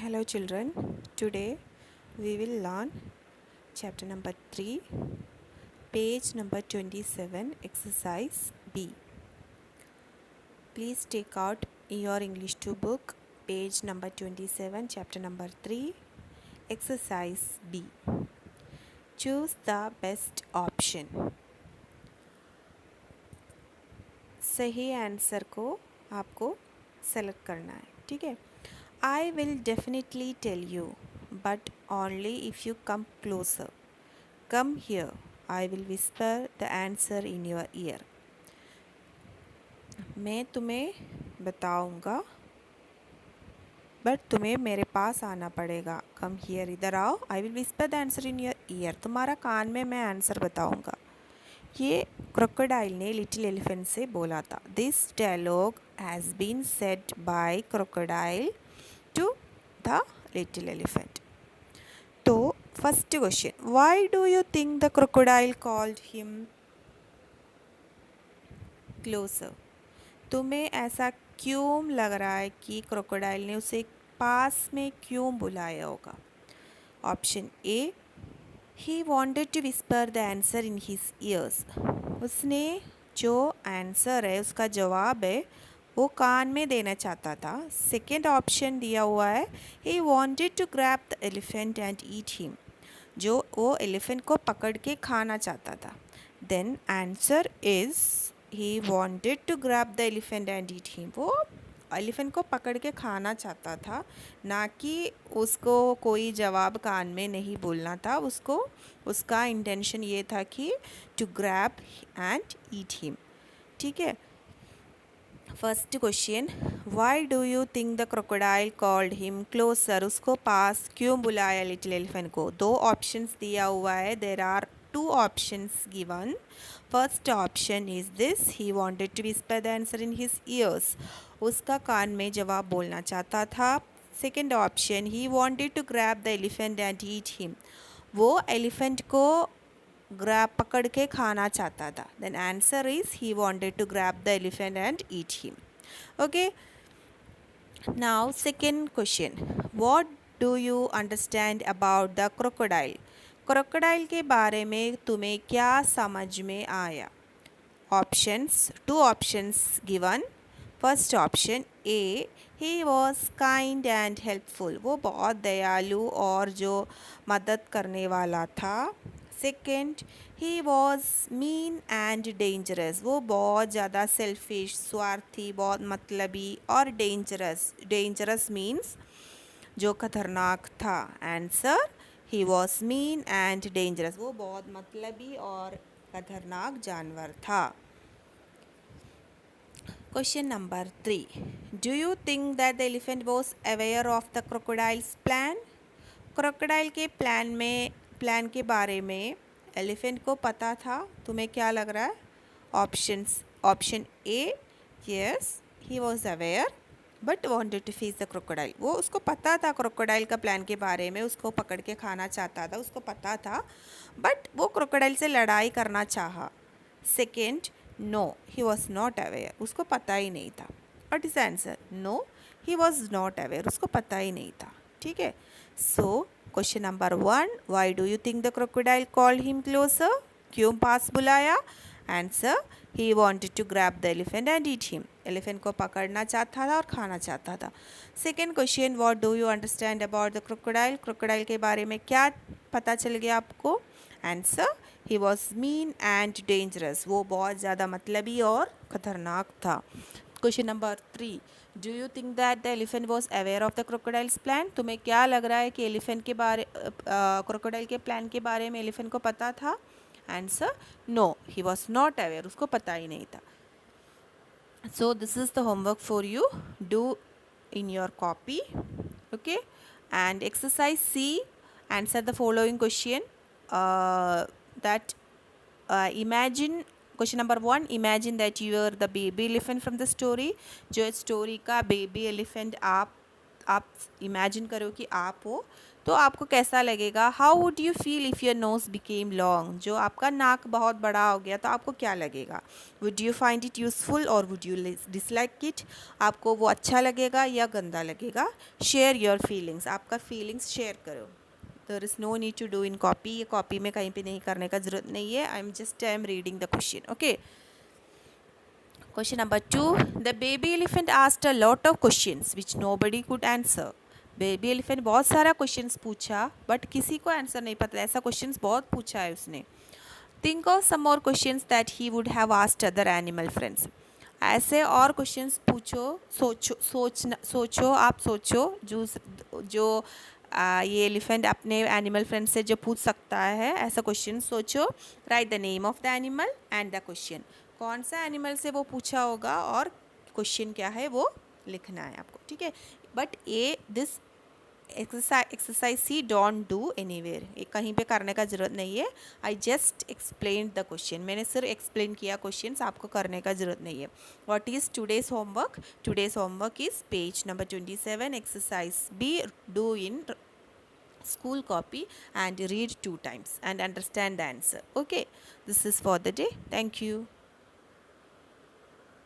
Hello children, today we will learn chapter number 3, page number 27, exercise B. Please take out your English 2 book, page number 27, chapter number 3, exercise B. Choose the best option. सही answer को आपको select करना है, ठीक है. I will definitely tell you, but only if you come closer. Come here, I will whisper the answer in your ear. मैं तुम्हें बताऊंगा, बट तुम्हें मेरे पास आना पड़ेगा. कम हियर, इधर आओ. I will whisper the answer in your year. तुम्हारा कान में मैं आंसर बताऊंगा. ये क्रोकोडाइल ने लिटिल एलिफेंट से बोला था. This dialogue has been said by crocodile to the little elephant. तो first question, why do you think the crocodile called him closer? तुम्हें ऐसा क्यों लग रहा है कि क्रोकोडाइल ने उसे पास में क्यों बुलाया होगा? Option A, he wanted to whisper the answer in his ears. उसने जो आंसर है, उसका जवाब है, वो कान में देना चाहता था. सेकेंड ऑप्शन दिया हुआ है, he wanted to grab the elephant and eat him. जो वो एलिफेंट को पकड़ के खाना चाहता था. Then answer is he wanted to grab the elephant and eat him. वो एलिफेंट को पकड़ के खाना चाहता था, ना कि उसको कोई जवाब कान में नहीं बोलना था. उसका इंटेंशन ये था कि to grab and eat him. ठीक है. First question, why do you think the crocodile called him closer? उसको पास क्यों बुलाया लिटिल एलिफेंट को? दो ऑप्शंस दिया हुआ है. There are two options given. First option is this, he wanted to whisper the answer in his ears. उसका कान में जवाब बोलना चाहता था. Second option, he wanted to grab the elephant and eat him. वो एलिफेंट को ग्रैब पकड़ के खाना चाहता था. Then answer is he wanted to grab the elephant and eat him. Okay. Now second question, what do you understand about the crocodile? Crocodile के बारे में तुम्हें क्या समझ में आया? Options, to options given. First option A, he was kind and helpful. वो बहुत दयालु और जो मदद करने वाला था. Second, he was mean and dangerous. वो बहुत ज़्यादा सेल्फिश, स्वार्थी, बहुत मतलबी और डेंजरस. डेंजरस मीन्स जो खतरनाक था. Answer, he was mean and dangerous. वो बहुत मतलबी और खतरनाक जानवर था. Question number 3. Do you think that the elephant was aware of the crocodile's plan? Crocodile के प्लान के बारे में एलिफेंट को पता था. तुम्हें क्या लग रहा है? Option A, yes, he was aware but wanted to face the crocodile. वो उसको पता था क्रोकोडाइल का प्लान के बारे में. उसको पकड़ के खाना चाहता था. उसको पता था, बट वो क्रोकोडाइल से लड़ाई करना चाहा. Second, no, he was not aware. उसको पता ही नहीं था. What is answer? No, he was not aware. उसको पता ही नहीं था. ठीक है. So question number 1, why do you think the crocodile called him closer? क्यों पास बुलाया? Answer, he wanted to grab the elephant and eat him. Elephant को पकड़ना चाहता था और खाना चाहता था. Second question, what do you understand about the crocodile? Crocodile के बारे में क्या पता चल गया आपको? Answer, he was mean and dangerous. वो बहुत ज़्यादा मतलबी और ख़तरनाक था. Question number 3, do you think that the elephant was aware of the crocodiles plan? तुम्हें क्या लग रहा है कि एलिफेंट के बारे क्रोकोडाइल के प्लान के बारे में एलिफेंट को पता था? Answer, no, he was not aware. उसको पता ही नहीं था. So this is the homework for you. Do in your copy. Okay. And exercise C, answer the following question. That imagine, question number 1, imagine that you are the baby elephant from the story. जो story का baby elephant आप आप imagine करो कि आप हो, तो आपको कैसा लगेगा? How would you feel if your nose became long? जो आपका नाक बहुत बड़ा हो गया तो आपको क्या लगेगा? Would you find it useful और वुड यू डिसलाइक इट? आपको वो अच्छा लगेगा या गंदा लगेगा? शेयर योर फीलिंग्स, आपका फीलिंग्स शेयर करो। There is no need to do in copy, ये कॉपी में कहीं पे नहीं करने का ज़रूरत नहीं है। I am reading the question, okay. Question number 2. The baby elephant asked a lot of questions which nobody could answer. Baby elephant बहुत सारा क्वेश्चंस पूछा बट किसी को आंसर नहीं पता, ऐसा क्वेश्चंस बहुत पूछा है उसने। Think of some more questions that he would have asked other animal friends. ऐसे और क्वेश्चंस पूछो, सोचो, आप सोचो जो ये एलिफेंट अपने एनिमल फ्रेंड से जो पूछ सकता है, ऐसा क्वेश्चन सोचो। Right the name of the animal and the question, कौन सा एनिमल से वो पूछा होगा और क्वेश्चन क्या है वो लिखना है आपको, ठीक है। बट ये this exercise C don't do anywhere, ये कहीं पे करने का ज़रूरत नहीं है। I just explain the question, मैंने सिर्फ एक्सप्लेन किया क्वेश्चन, आपको करने का ज़रूरत नहीं है। What is today's homework? Today's homework is page number 27, exercise B, do in school copy and read 2 times and understand the answer. Okay, this is for the day. Thank you.